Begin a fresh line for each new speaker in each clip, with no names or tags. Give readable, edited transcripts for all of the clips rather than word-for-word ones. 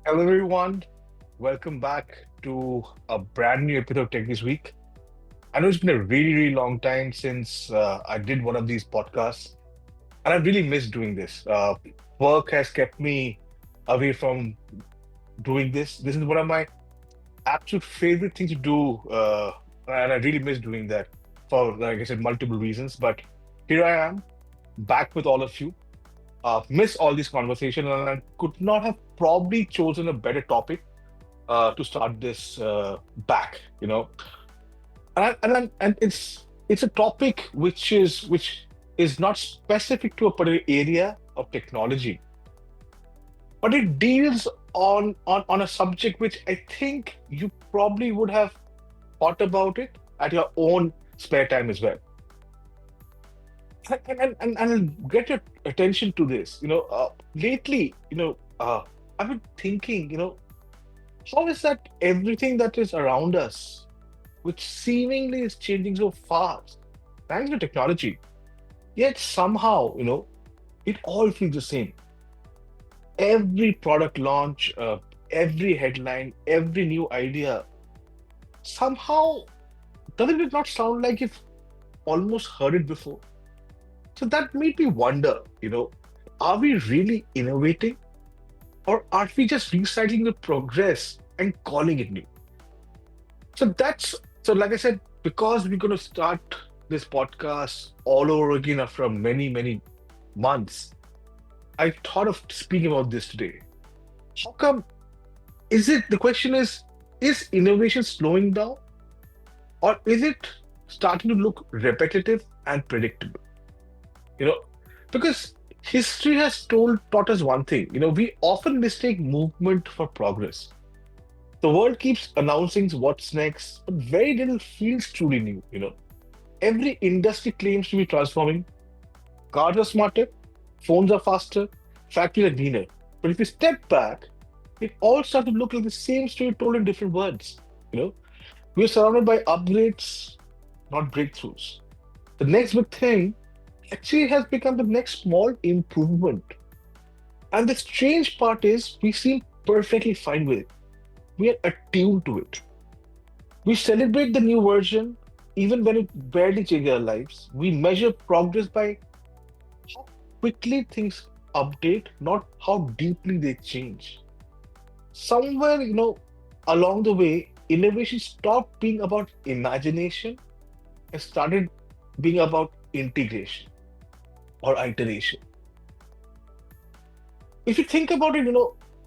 Hello, everyone. Welcome back to a brand new episode of Tech This Week. I know it's been a really, really long time since I did one of these podcasts, and I really miss doing this. Work has kept me away from doing this. This is one of my absolute favorite things to do, and I really miss doing that for, like I said, multiple reasons. But here I am, back with all of you. Miss all these conversations, and I could not have probably chosen a better topic to start this back, and it's a topic which is not specific to a particular area of technology, but it deals on a subject which I think you probably would have thought about it at your own spare time as well. And I'll get your attention to this. Lately, I've been thinking, how is that everything that is around us, which seemingly is changing so fast, thanks to technology, yet somehow, it all feels the same. Every product launch, every headline, every new idea, somehow, doesn't it not sound like you've almost heard it before? So that made me wonder, are we really innovating or are we just recycling the progress and calling it new? So like I said, because we're going to start this podcast all over again after many, many months, I thought of speaking about this today. How come the question is innovation slowing down or is it starting to look repetitive and predictable? You know, because history has taught us one thing, we often mistake movement for progress. The world keeps announcing what's next, but very little feels truly new. Every industry claims to be transforming. Cars are smarter, phones are faster, factories are greener. But if you step back, it all starts to look like the same story told in different words. You know, we're surrounded by upgrades, not breakthroughs. The next big thing actually has become the next small improvement. And the strange part is we seem perfectly fine with it. We are attuned to it. We celebrate the new version even when it barely changes our lives. We measure progress by how quickly things update, not how deeply they change. Somewhere, along the way, innovation stopped being about imagination and started being about integration or iteration. If you think about it,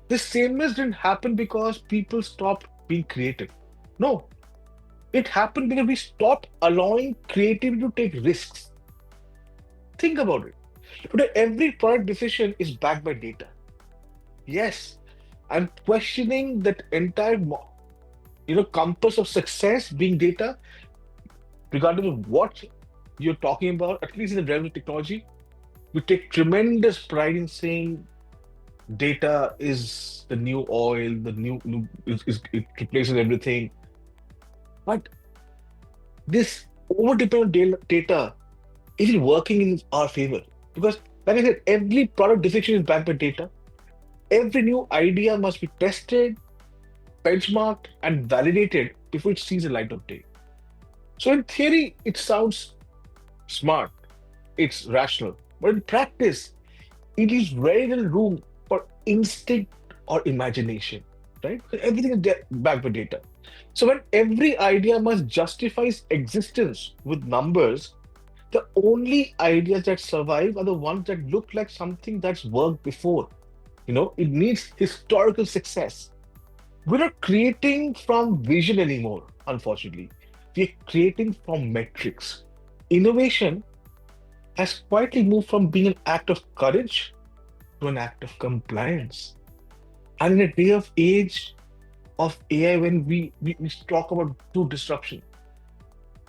this sameness didn't happen because people stopped being creative. No, it happened because we stopped allowing creativity to take risks. Think about it. Today, every product decision is backed by data. Yes, I'm questioning that entire compass of success being data, regardless of what you're talking about, at least in the realm of technology. We take tremendous pride in saying data is the new oil, the it replaces everything. But this over-dependent data isn't working in our favor because, like I said, every product decision is backed by data. Every new idea must be tested, benchmarked, and validated before it sees the light of day. So, in theory, it sounds smart, it's rational, but in practice, it leaves very little room for instinct or imagination, right? Because everything is backed by data. So when every idea must justify its existence with numbers, the only ideas that survive are the ones that look like something that's worked before. It needs historical success. We're not creating from vision anymore, unfortunately. We're creating from metrics. Innovation has quietly moved from being an act of courage to an act of compliance. And in a day of age of AI, when we talk about true disruption,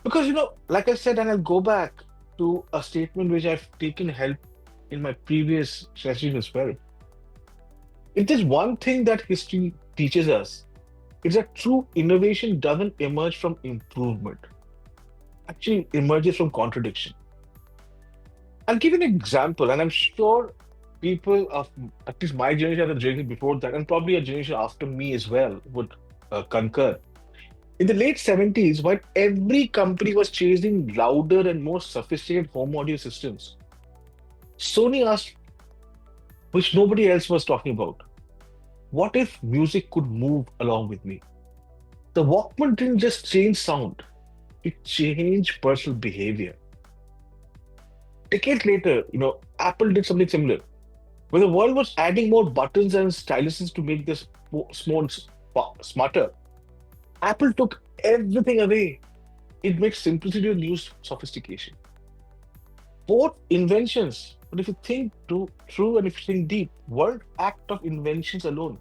because like I said, and I'll go back to a statement which I've taken help in my previous session as well. If there's one thing that history teaches us, it's that true innovation doesn't emerge from improvement, actually it emerges from contradiction. I'll give you an example, and I'm sure people of at least my generation and the generation before that, and probably a generation after me as well, would concur. In the late 70s, while every company was chasing louder and more sophisticated home audio systems, Sony asked, which nobody else was talking about, what if music could move along with me? The Walkman didn't just change sound, it changed personal behavior. Decades later, Apple did something similar. When the world was adding more buttons and styluses to make this more smarter, Apple took everything away. It makes simplicity of new sophistication. Both inventions, but if you think true and if you think deep, weren't act of inventions alone.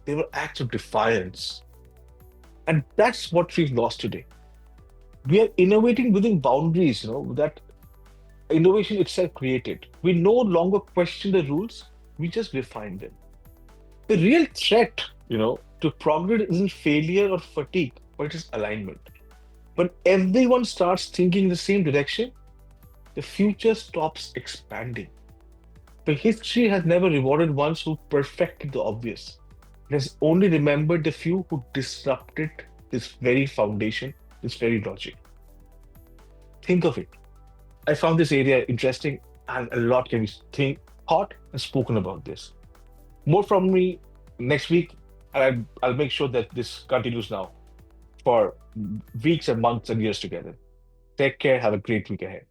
They were acts of defiance. And that's what we've lost today. We are innovating within boundaries, that innovation itself created. We no longer question the rules, we just refine them. The real threat, to progress isn't failure or fatigue, but it is alignment. When everyone starts thinking in the same direction, the future stops expanding. But history has never rewarded ones who perfected the obvious. It has only remembered the few who disrupted this very foundation, this very logic. Think of it. I found this area interesting and a lot can be thought and spoken about this. More from me next week, and I'll make sure that this continues now for weeks and months and years together. Take care. Have a great week ahead.